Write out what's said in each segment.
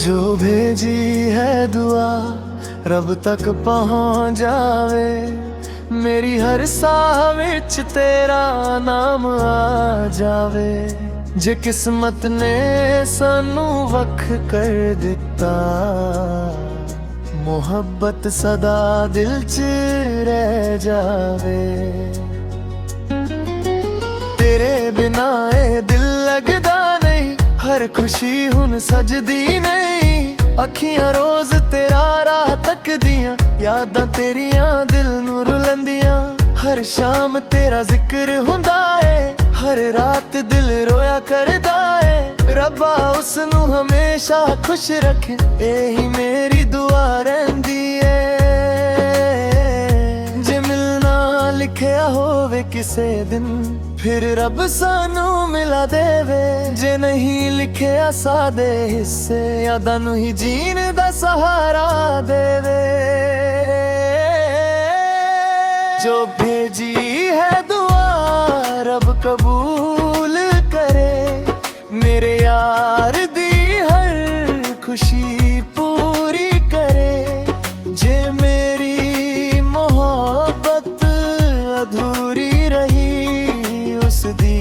जो भेजी है दुआ रब तक पहुंच जावे, मेरी हर साह विच तेरा नाम आ जावे। जे किस्मत ने सानू वख कर दिता, मोहब्बत सदा दिल च रह जावे। तेरे बिना ए दिल लगदा नहीं, हर खुशी हुन सजदी नहीं। अखियां रोज तेरा राह तकदियां, यादां तेरियां दिल नू रुलंदियां। हर शाम तेरा जिक्र हुंदा है, हर रात दिल रोया करदा है। रब्बा उसनू हमेशा खुश रखे, यही मेरी दुआ रहंदी है। जे मिलना लिखिया होवे किसे दिन, फिर रब सानू मिला देवे। जे नहीं लिखिया सादे हिस्से, यादां नू ही जीन दा सहारा देवे। जो भेजी है दुआ रब कबूल करे, मेरे यार दी हर खुशी पूरी करे। जे मेरी मोहब्बत अधूरी रही, उस दी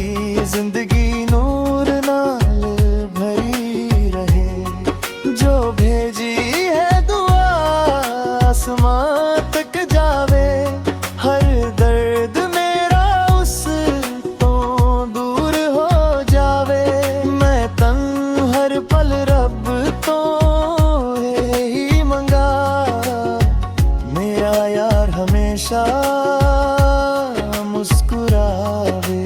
जिंदगी नूर नाल भरी रहे। जो भेजी है दुआ आसमां तक जावे, हर दर्द मेरा उस तो दूर हो जावे। मैं तन हर पल रब तो यही मंगा, मेरा यार हमेशा मुस्कुरावे।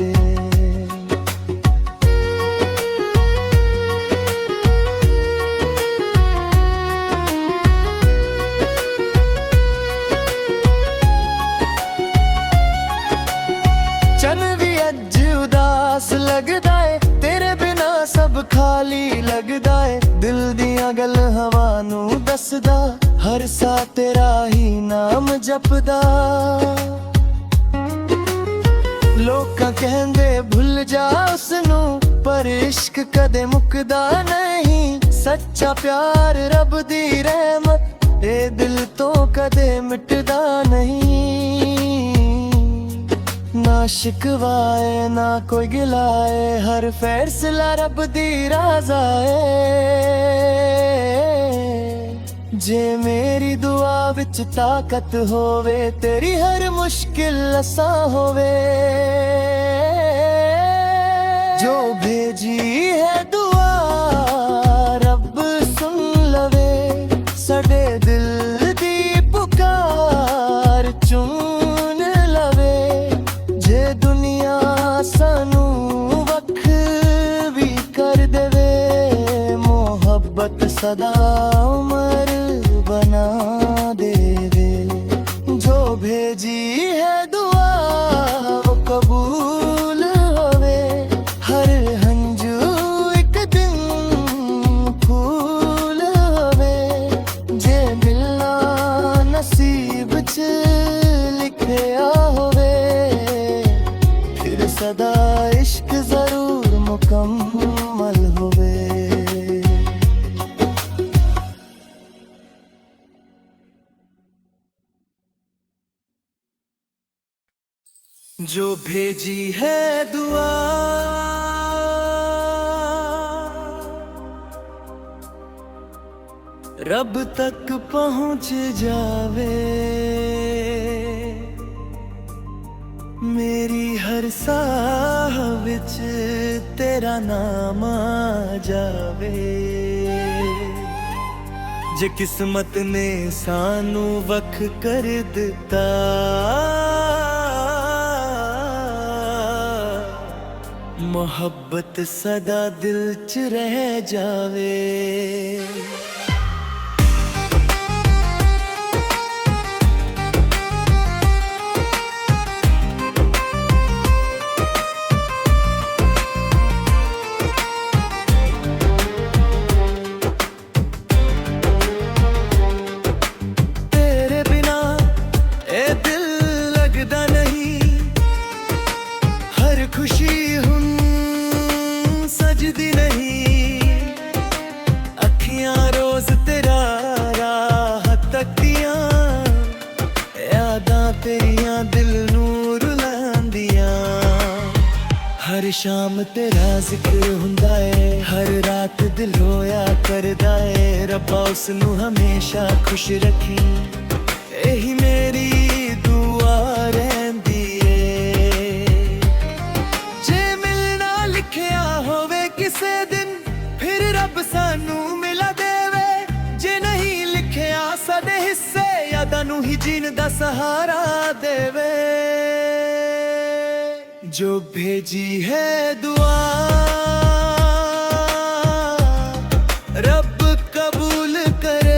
चन भी अज उदास लगदा है, तेरे बिना सब खाली लगदा है। दिल दियां गल हवा नू दसदा, हर सा तेरा ही नाम जपदा। लोकां कहंदे भुल जा उसनू, पर इश्क कदे मुकदा नहीं। सच्चा प्यार रब दी रहमत, ए दिल तो कदे मिटदा नहीं। ना शिकवाए ना कोई गिलाए, हर फैसला रब दी राज़ा है। जे मेरी दुआ विच ताकत होवे, तेरी हर मुश्किल आसान होवे। जो भेजी है दुआ रब सुन लवे, सडे दिल दी पुकार चुन लवे। जे दुनिया सानू वख भी कर देवे, मोहब्बत सदा उमर बना देवे। जो भेजी है दुआ वो कबूल होवे, हर हंजू एक दिन फूल होवे। जे मिलना नसीब च लिखिया होवे, फिर सदा इश्क जरूर मुकम्मल होवे। जो भेजी है दुआ रब तक पहुंच जावे, मेरी हर साह विच तेरा नाम आ जावे। जे किस्मत ने सानू वख कर दिता, मोहब्बत सदा दिल च रह जावे। तेरे बिना ए दिल लगदा नहीं, हर खुशी सजदी नहीं। अखियां रो तेरा राह तकियां यादां तेरियां दिल नूर लांदियां हर शाम तेरा जिक्र हुंदा है हर रात दिल रोया करदा है रब्बा उसनू हमेशा खुश रखी यही मेरी दुआ रहंदी है जे मिलना लिखिया होवे किसे दिन फिर रब सानू मिला देवे जे नहीं लिखिया साडे हिस्से यादां नू ही जीण दा सहारा देवे जो भेजी है दुआ रब कबूल करे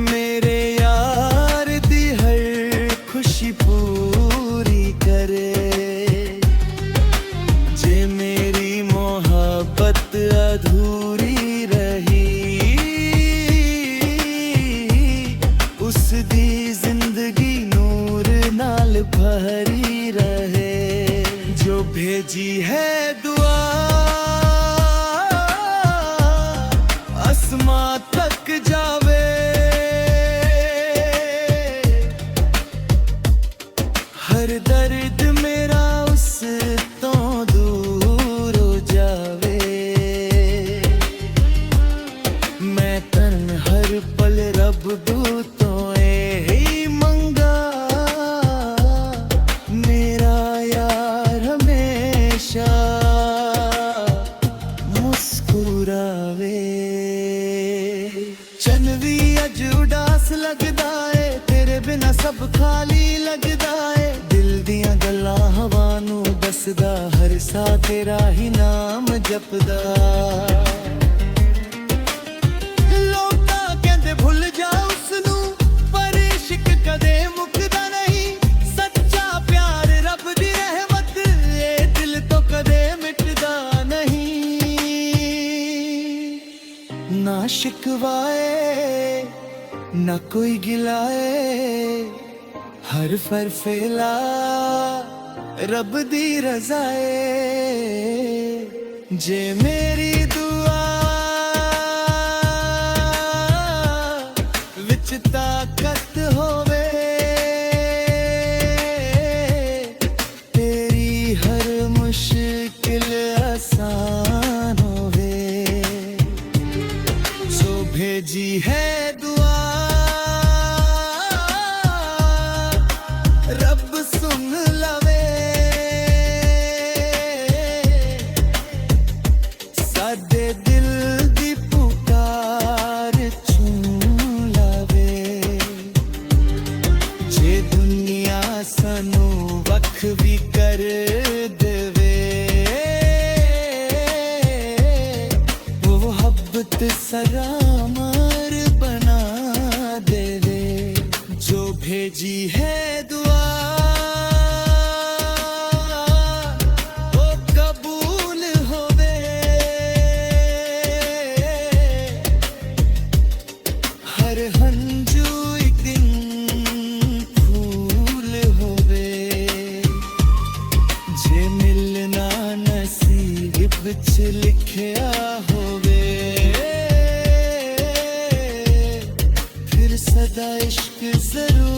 मेरे यार दी हर खुशी पूरी करे जे मेरी मोहब्बत अधूरी रही उस दी जिंदगी नूर नाल भरी रहे जो भेजी है दुआ आसमां तक जावे हर दर्द मेरा उस तो दूर हो जावे मैं तन हर पल रब दूतों ही मंगा मेरा यार हमेशा मुस्कुरावे चन भी अज उदास लगदा है तेरे बिना सब खाली लगदा है दिल दियां गल्लां हवा नू दसदा हर सा तेरा ही नाम जपदा लोकां कहंदे भुल जा उसनू पर इश्क कदे मुकदा नहीं सच्चा प्यार रब दी रहमत ए दिल तो कदे मिटदा नहीं ना शिकवाए ना कोई गिलाए हर फरफेला रब दी रज़ाए जे मेरी दुआ विच ताकत होवे तेरी हर मुश्किल आसान होवे जो भेजी है दुआ रब सुन लवे साडे दिल दी पुकार छूं लवे जे दुनिया सानू वख भी कर देवे वो मोहब्बत सरामर बना देवे जो भेजी है दुआ वो कबूल होवे हर हंजू एक दिन फूल होवे जे मिलना नसीब विच लिखिया होवे फिर सदा इश्क जरूर